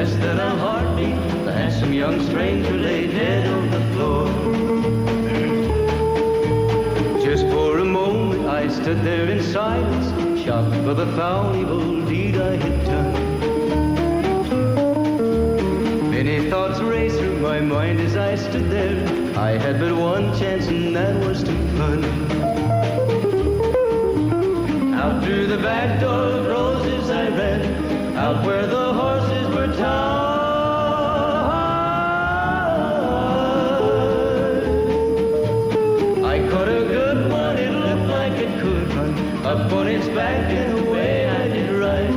less than a heartbeat, the handsome young stranger lay dead on the floor. Just for a moment I stood there in silence, shocked for the foul evil deed I had done. Many thoughts raced through my mind as I stood there. I had but one chance and that was to run. Out through the back door of roses I ran, out where the horses were tied. I caught a good one, it looked like it could run up on its back and away I did ride.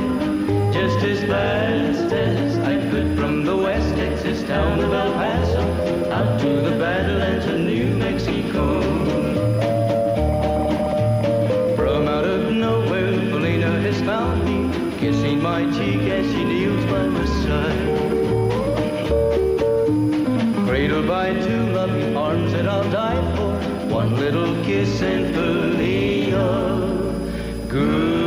Just as fast as I could from the West Texas town of El Paso out to the Badlands of New Mexico. From out of nowhere, Felina has found me, kissing my cheek as she kneels by my side. Cradled by two loving arms that I'll die for, one little kiss and Felina, goodbye.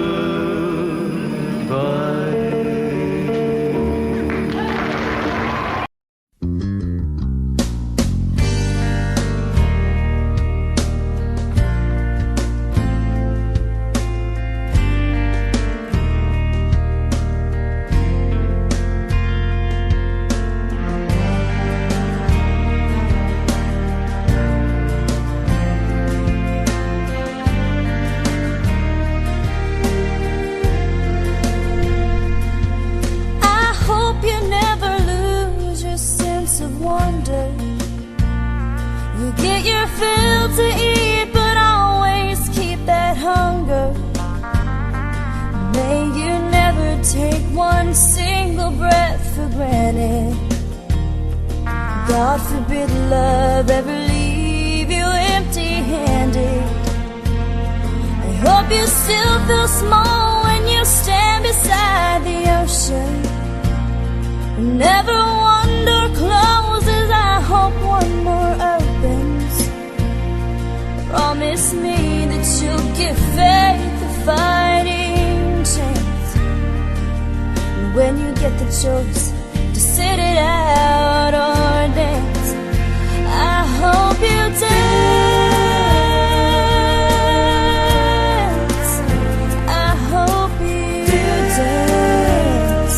God forbid love ever leave you empty-handed. I hope you still feel small when you stand beside the ocean. Never one door closes, I hope one more opens. Promise me that you'll give faith a fighting chance. And when you get the choice to sit it out or dance, I hope you dance. I hope you dance.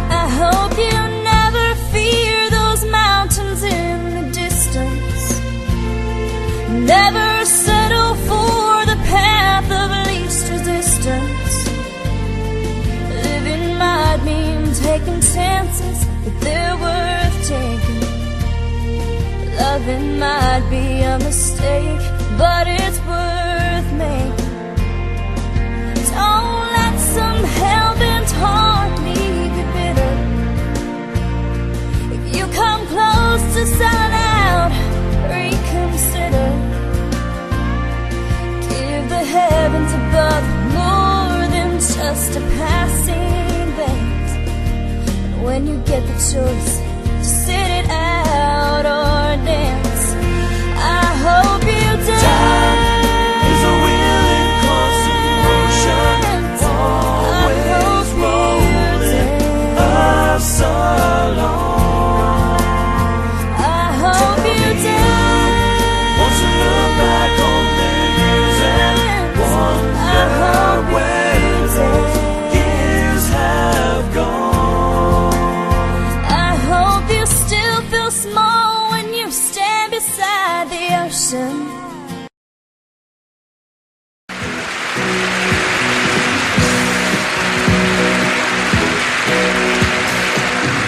I hope you never fear those mountains in the distance. Never settle for the path of least resistance. Might mean taking chances, but they're worth taking. Loving might be a mistake, but it's worth making. Don't let some hell-bent heart leave you bitter. If you come close to selling out, reconsider. Give the heavens above more than just a passing. When you get the choice to sit it out or dance, I hope you dance. Time is a willing constant motion, always rolling us along. I hope you dance. Once you look back on the years and wonder where those years have gone. Small when you stand beside the ocean.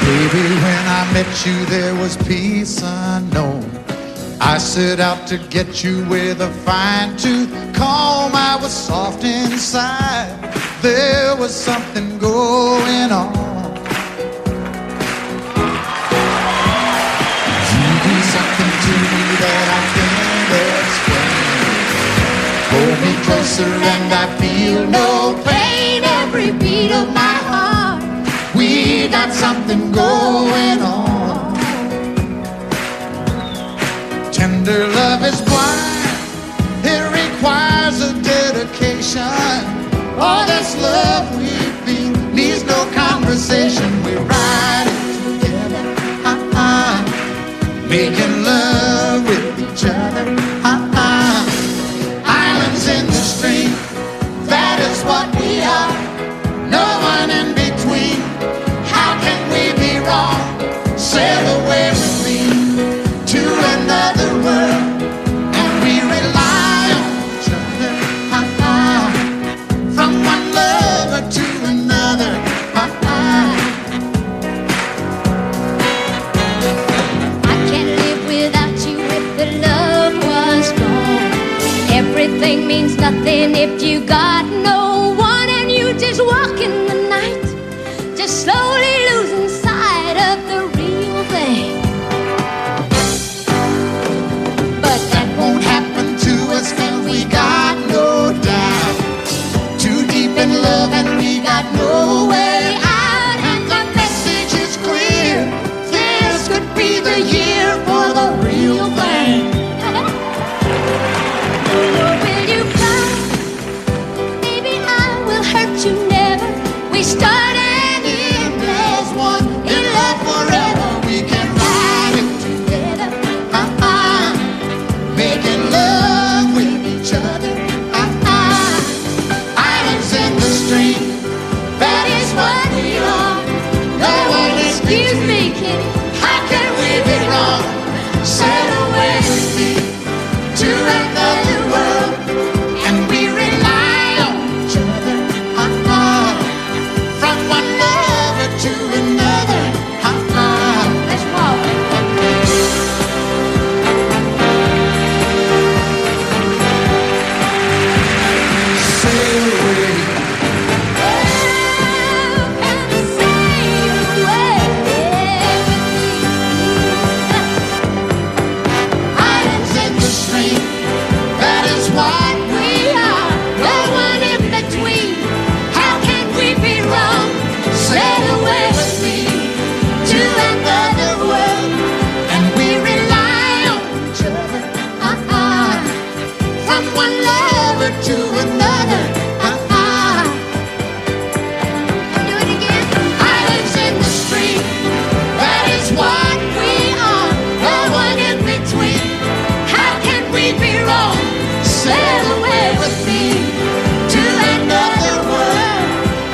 Baby, when I met you, there was peace unknown. I set out to get you with a fine-tooth comb. I was soft inside. There was something going on. Something to me that I can't explain. Hold me closer and I feel no pain. Every beat of my heart, we got something going on. Tender love is blind, it requires a dedication. All this love we feel needs making love with each other. Islands in the stream, that is what we are. No one in between. How can we be wrong? Sail away with me to another world, and we rely on each other. From one lover to another. I can't live without you if the love was gone. Everything means nothing if you got no one, and you just walk in the night, just slowly losing sight of the real thing. But that Won't happen to us 'cause we got no doubt. Too deep in love and we got no way out. And the message is clear. This could be the year for the real thing. will you come? Maybe I will hurt you never. We start and end as one. In love forever, we can ride it together. Making love with each other. Islands in the stream, that is what we are. No one Excuse me, Kitty. How can we be wrong? Sail away with me to another world, and we rely on each other. From one lover to another. Let's walk. Sail away. Islands in the stream, that is what we are. No one in between. How can we be wrong? Sail away with me to another world, and we rely on each other. From one lover to another. Do it again. Islands in the stream, that is what we are. No one in between. How can we be wrong? Sail away with me to another world,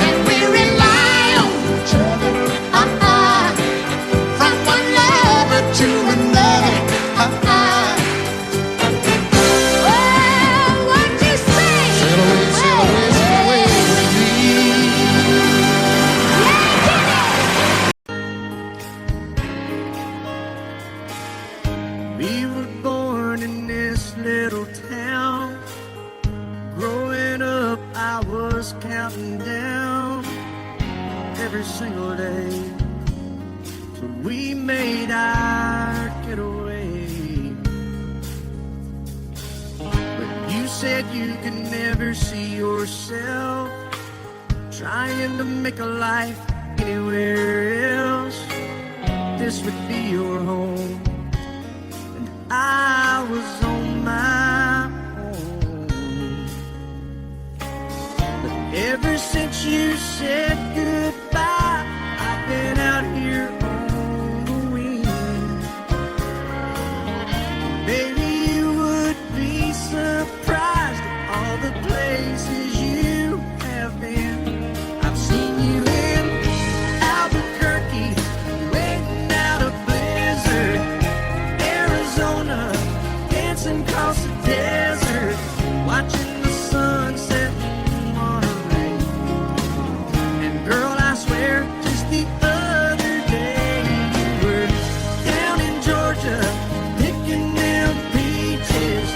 and we rely on each other. From one lover to another. Well, what you say? Sail away, sail away, sail away with me. We were born in this little town. Growing up, I was counting down every single day till we made our getaway. But you said you could never see yourself trying to make a life anywhere else. This would be your home. I was on my own. But ever since you said goodbye, I've been out here on the wing. Maybe you would be surprised at all the places you have been. I've seen you in Albuquerque, waiting out a blizzard. Arizona, dancing across the desert, watching the sunset on a lake. And girl, I swear, just the other day, you were down in Georgia, picking them peaches.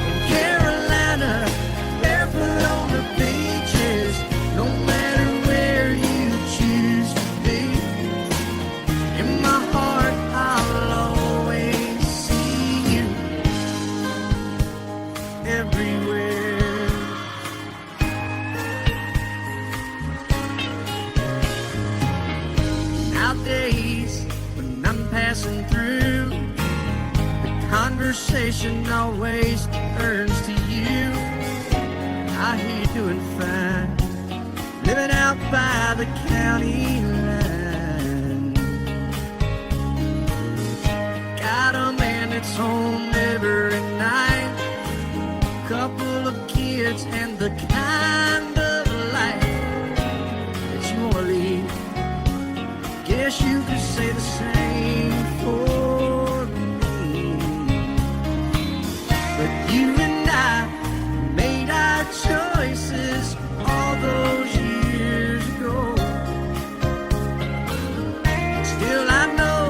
In Carolina, barefoot on the beaches. No matter where you choose to be, in my heart, I'll always see you everywhere. Nowadays, when I'm passing through, the conversation always turns to you. I hear you doing fine, living out by the county line. Got 'em gets home every night. Couple of kids and the kind of life that you want to lead. Guess you could say the same for me. But you and I made our choices all those years ago. Still I know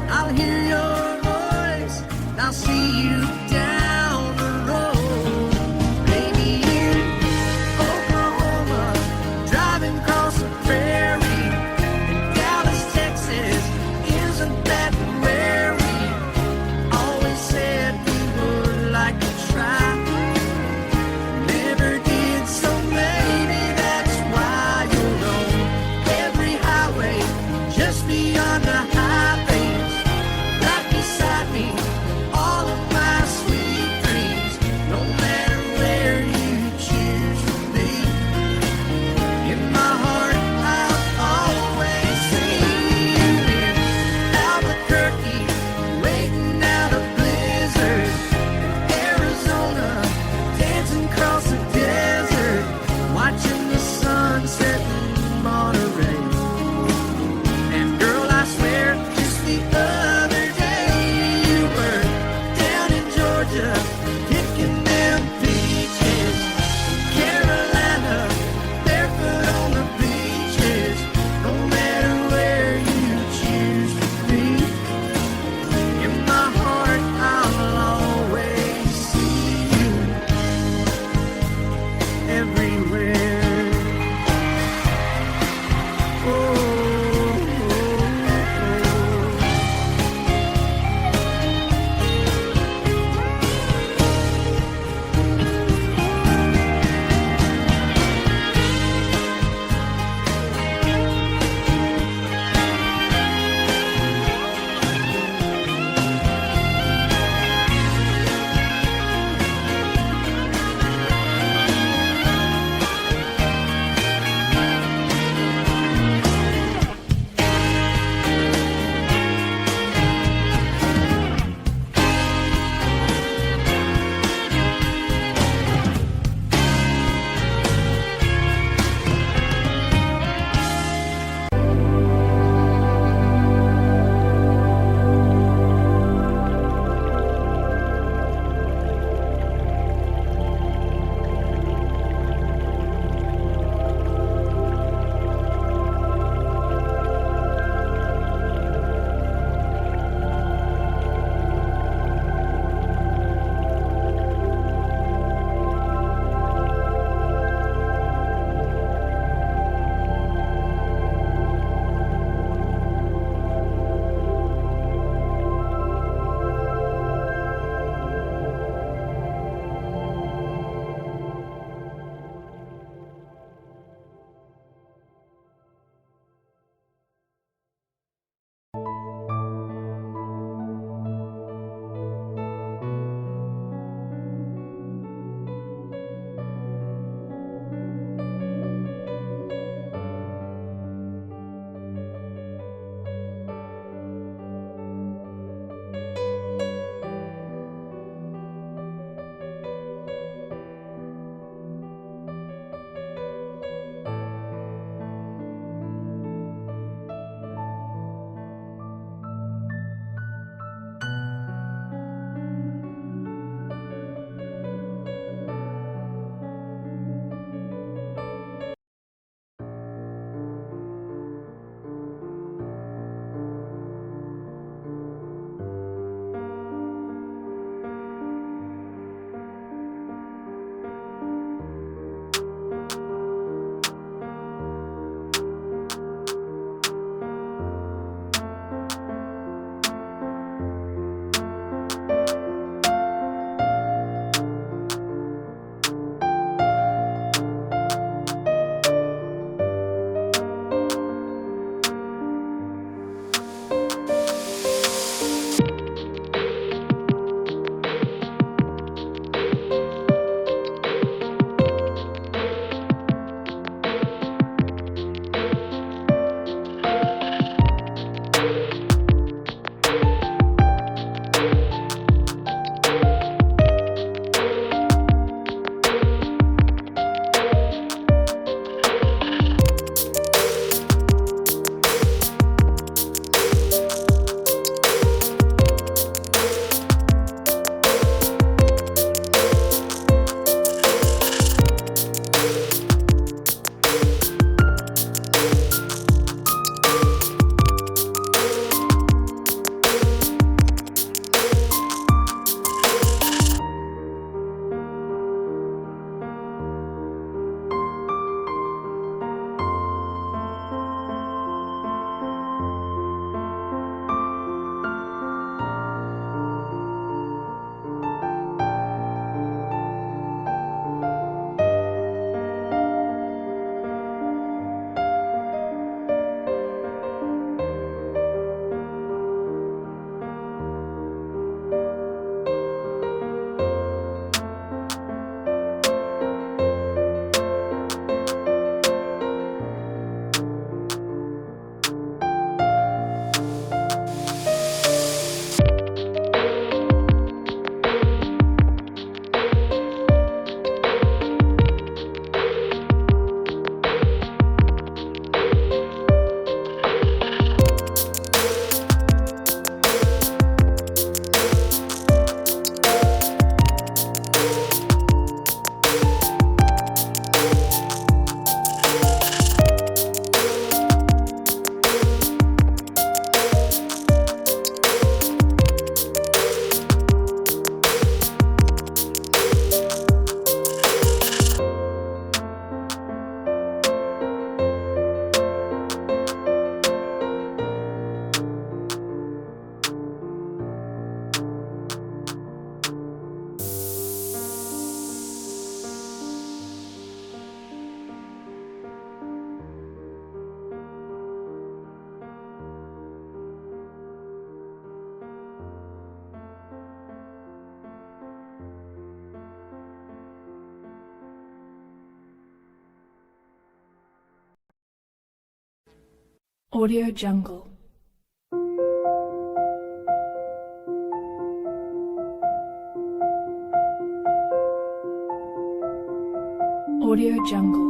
I'll hear your voice and I'll see you down the road. Maybe in Oklahoma, driving across the prairie, in Dallas, Texas, Audio Jungle. Audio Jungle.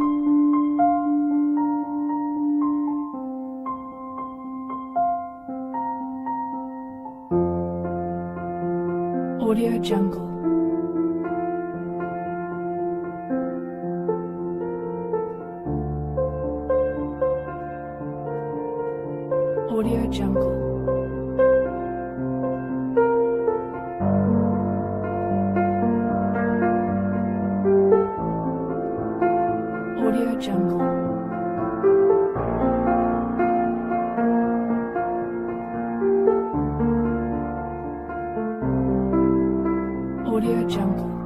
Audio Jungle. Audio Jungle. Audio Jungle. Audio Jungle.